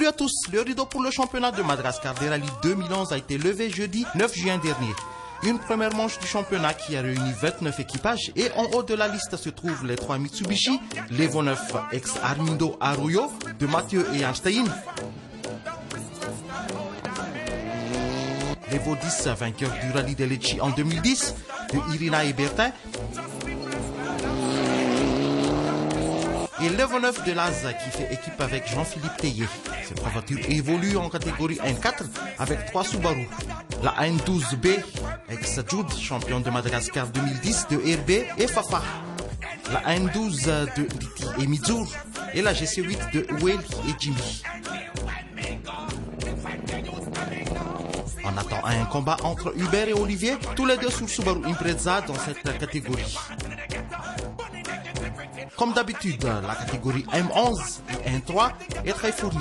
Salut à tous, le rideau pour le championnat de Madagascar des rallyes 2011 a été levé jeudi 9 juin dernier. Une première manche du championnat qui a réuni 29 équipages et en haut de la liste se trouvent les 3 Mitsubishi, l'Evo 9 ex-Armindo Arroyo de Mathieu et Einstein, l'Evo 10 vainqueur du rallye de Lecce en 2010 de Irina et Bertin, et l'Evo 9 de Laz qui fait équipe avec Jean-Philippe Tellier. Ces 3 voitures évoluent en catégorie N4 avec 3 Subaru. La N12B, ex-Jude, champion de Madagascar 2010 de RB et Fafa. La N12 de Liti et Mizur et la GC8 de Whale et Jimmy. On attend un combat entre Hubert et Olivier, tous les deux sur Subaru Impreza dans cette catégorie. Comme d'habitude, la catégorie M11 et N3 est très fournie.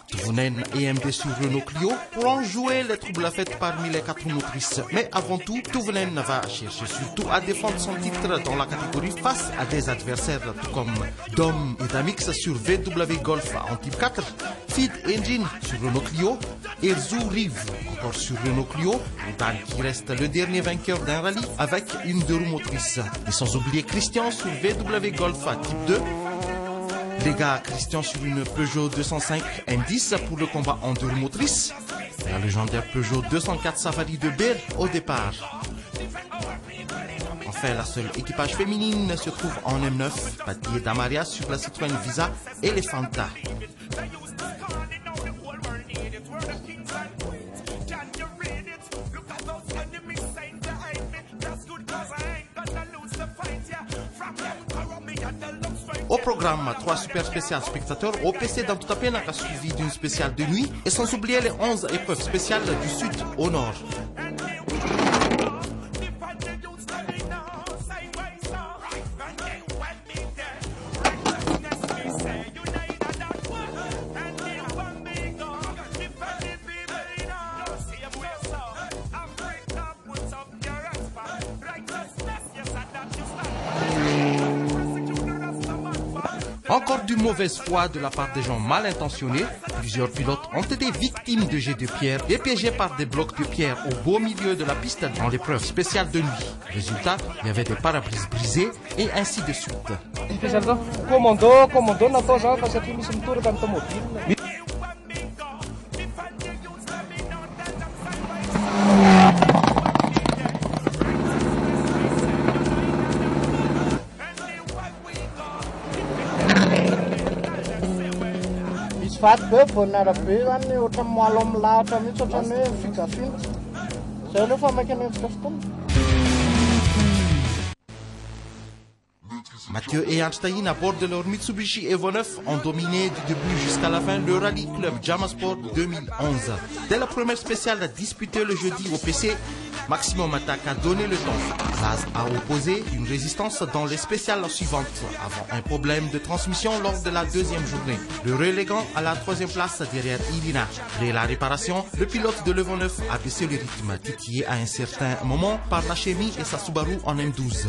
Tuvunen et MD sur Renault Clio pourront jouer les troubles faites parmi les 4 motrices. Mais avant tout, Tuvunen va chercher surtout à défendre son titre dans la catégorie face à des adversaires comme Dom et Damix sur VW Golf en type 4, Feed Engine sur Renault Clio, et Riv encore sur Renault Clio, Dan qui reste le dernier vainqueur d'un rallye avec une 2 roues motrices. Et sans oublier Christian sur VW Golf type 2, les gars, Christian sur une Peugeot 205 M10 pour le combat en 2 roues motrices. La légendaire Peugeot 204 Safari de Ber au départ. Enfin, la seule équipage féminine se trouve en M9, Patti et Damaria sur la Citroën Visa et les Fanta. Au programme, 3 super spéciales spectateurs au PC dans toute peine suivi d'une spéciale de nuit et sans oublier les 11 épreuves spéciales du sud au nord. Encore du mauvaise foi de la part des gens mal intentionnés, plusieurs pilotes ont été victimes de jets de pierre et piégés par des blocs de pierre au beau milieu de la piste dans l'épreuve spéciale de nuit. Résultat, il y avait des pare-brises brisés et ainsi de suite. Faty be bonarabe zany ohatra moalo amilahatra mihitsy ohatrany hoe figafinitsy. Zay aloha fa maika nentsika fotoana. Mathieu et Einstein à bord de leur Mitsubishi Evo 9 ont dominé du début jusqu'à la fin le Rallye Club Jamasport 2011. Dès la première spéciale disputée le jeudi au PC, Maximum Attack a donné le ton. Laz a opposé une résistance dans les spéciales suivantes, avant un problème de transmission lors de la 2e journée. Le reléguant à la 3e place derrière Irina. Après la réparation, le pilote de l'Evo 9 a baissé le rythme, titillé à un certain moment par la Chemi et sa Subaru en M12.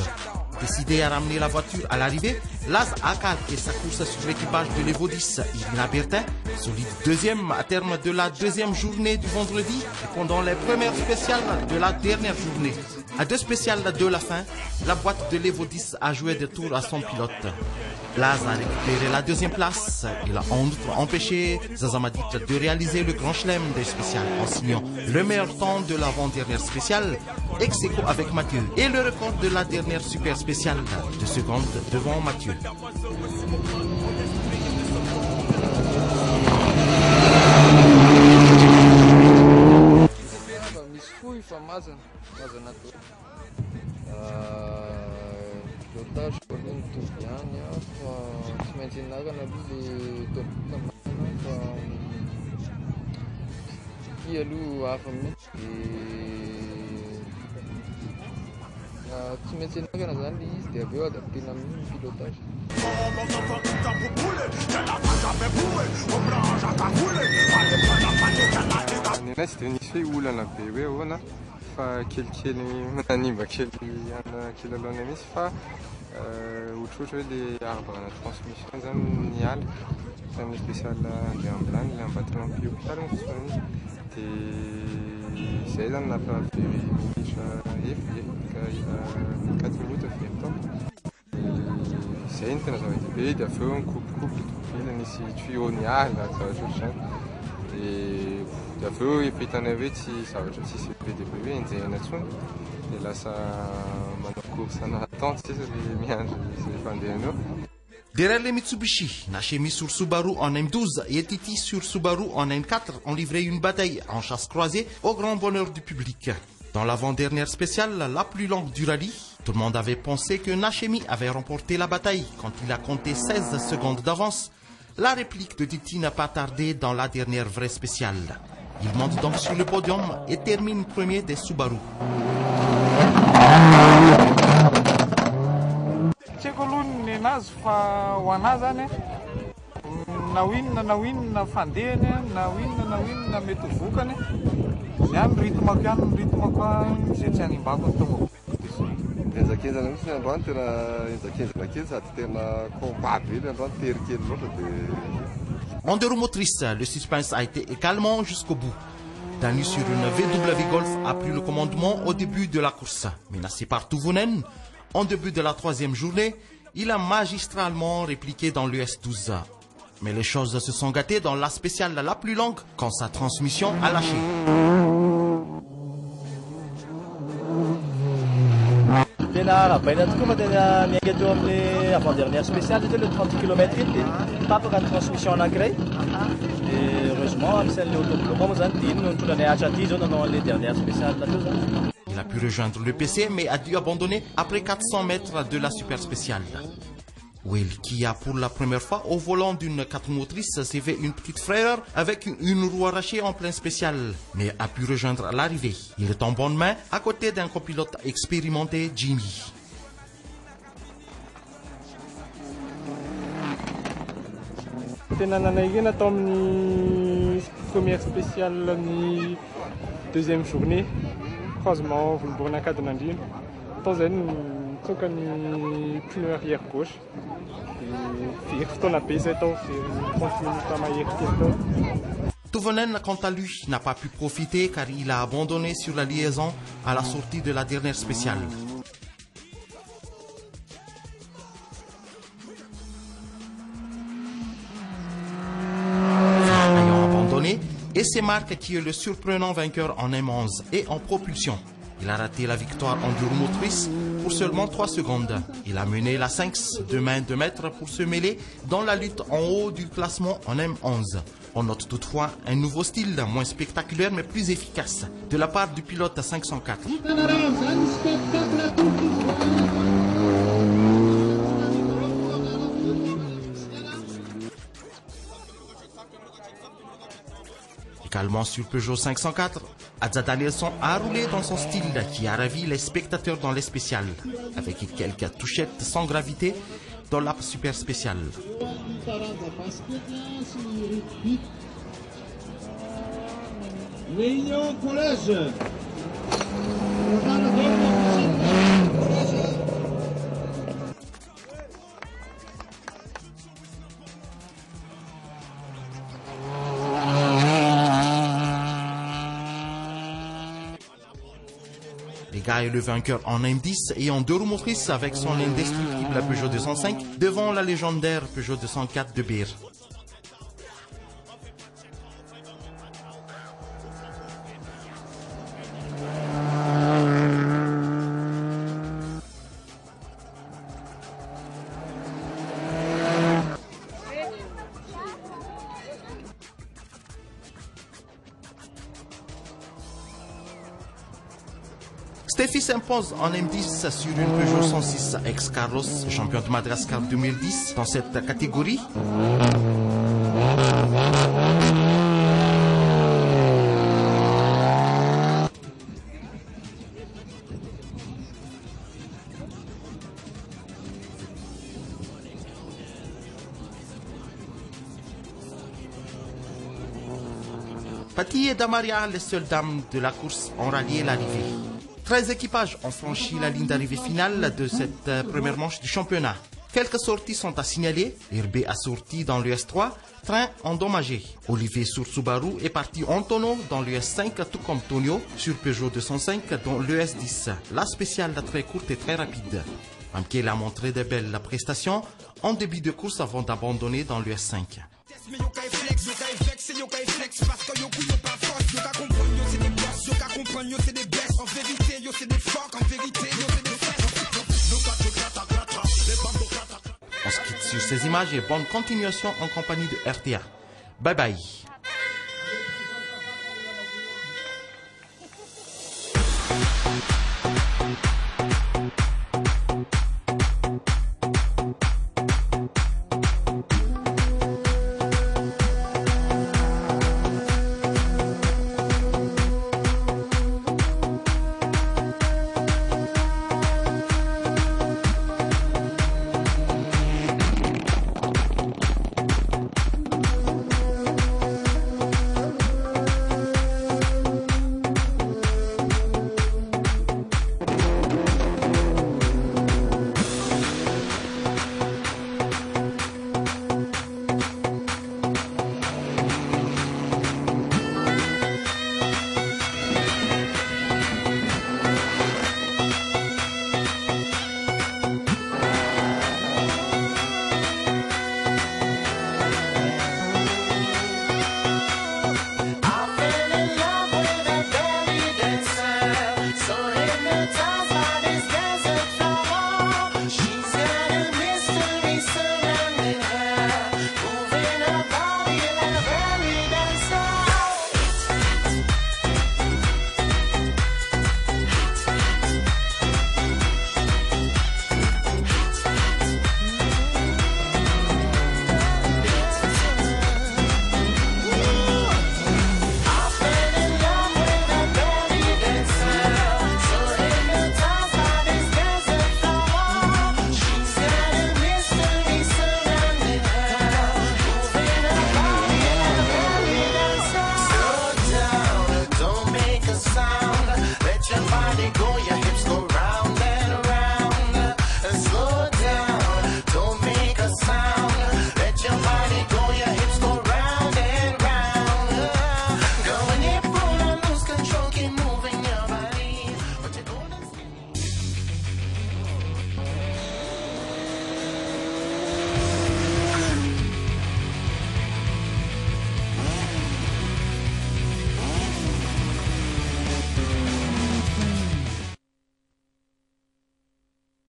Décidé à ramener la voiture à l'arrivée, Laz a calqué sa course sur l'équipage de l'Evo 10, Irina Bertin, solide 2e à terme de la 2e journée du vendredi et pendant les premières spéciales de la dernière journée. À 2 spéciales de la fin, la boîte de l'Evo 10 a joué des tours à son pilote. Laz a récupéré la 2e place. Il a en outre empêché Zazamadit de réaliser le grand chelem des spéciales en signant le meilleur temps de l'avant-dernière spéciale, ex aequo avec Mathieu, et le record de la dernière super spéciale, 2 secondes devant Mathieu. Pilotage kwa mtumiani hapa tumejinaga na bili toka hiyo lu hapa mimi tumejinaga na zandi ndio bado adaptina mimi pilotage nina c'était où là la PW ona fa kelikely mananimba kely ana kilalao misy fa ohatrohatra hoe le arbre na transmission zany niala L'année spéciale de Amblan, il a un bâtiment plus hôpital, c'est là, on a fait 4 minutes à faire temps. C'est une telle chose, il a fait un couple, il a situé au Nial, ça va jouer. Et il a fait, il fait un événement, ça va jouer, si c'est PDPV, il y a une action. Et là, ça m'a course en attente, c'est bien, c'est pas des noms. Derrière les Mitsubishi, Nashemi sur Subaru en M12 et Titi sur Subaru en M4 ont livré une bataille en chasse croisée au grand bonheur du public. Dans l'avant-dernière spéciale, la plus longue du rallye, tout le monde avait pensé que Nashemi avait remporté la bataille quand il a compté 16 secondes d'avance. La réplique de Titi n'a pas tardé dans la dernière vraie spéciale. Il monte donc sur le podium et termine premier des Subaru. Nazy fa ho anazy zany na winina fandehany na winina mety vokany ihany rythme zay tsy animbako ny tomobile. Enjakenjana mihitsy ny androany tena enjakenjana kely sady tena combat be ny androany tery kely loatra dia. En deux roues motrices, le suspense a été également jusqu'au bout. Danu sur une VW Golf a pris le commandement au début de la course. Menacé par Tuvunen, en début de la troisième journée, il a magistralement répliqué dans l'US12. Mais les choses se sont gâtées dans la spéciale la plus longue quand sa transmission a lâché. Tena rabaina tokoa fa tena miainga teo amin'ny avant-dernière spéciale teo le 30 km dia tapaka ny transmission anankiray dia heureusement amisan'ilay autobloquant moa zany dia iny no nitondra ny ahatra aty zao nanao an'ilay dernière spéciale teo zany. Il a pu rejoindre le PC mais a dû abandonner après 400 mètres de la super spéciale. Will, qui a pour la première fois au volant d'une 4 motrices s'est fait une petite frayeur avec une roue arrachée en plein spécial, mais a pu rejoindre l'arrivée. Il est en bonne main à côté d'un copilote expérimenté, Jimmy. Tena nanaingina tao amin'ny première spéciale ny deuxième journée. Croisement volomborinakadina andrino tao zay nitsoka ny pneu arrière gauche very fotoana be zay tao very 30 minutes mahery kely tao. Tuvunen, quant à lui, n'a pas pu profiter car il a abandonné sur la liaison à la sortie de la dernière spéciale. Ayant abandonné, et c'est Marc qui est le surprenant vainqueur en M11 et en propulsion. Il a raté la victoire en deux roues motrices pour seulement 3 secondes. Il a mené la 5 de main de maître pour se mêler dans la lutte en haut du classement en M11. On note toutefois un nouveau style, moins spectaculaire mais plus efficace, de la part du pilote 504. Également sur Peugeot 504, Adza Danielson a roulé dans son style qui a ravi les spectateurs dans les spéciales, avec quelques touchettes sans gravité dans la super spéciale. Réunion collège. Gars est le vainqueur en M10 et en deux roues motrices avec son indestructible Peugeot 205 devant la légendaire Peugeot 204 de Beer. Steffi s'impose en M10 sur une Peugeot 106 ex-Carlos, champion de Madagascar 2010 dans cette catégorie. Patti et Damaria, les seules dames de la course, ont rallié l'arrivée. 13 équipages ont franchi la ligne d'arrivée finale de cette première manche du championnat. Quelques sorties sont à signaler. Herbe assorti dans le S3, train endommagé. Olivier sur Subaru est parti en tonneau dans le S5, tout comme Tonio sur Peugeot 205 dans le S10. La spéciale très courte et très rapide. Amkiel a montré de belles prestations en début de course avant d'abandonner dans le S5. On se quitte sur ces images et bonne continuation en compagnie de RTA. Bye bye.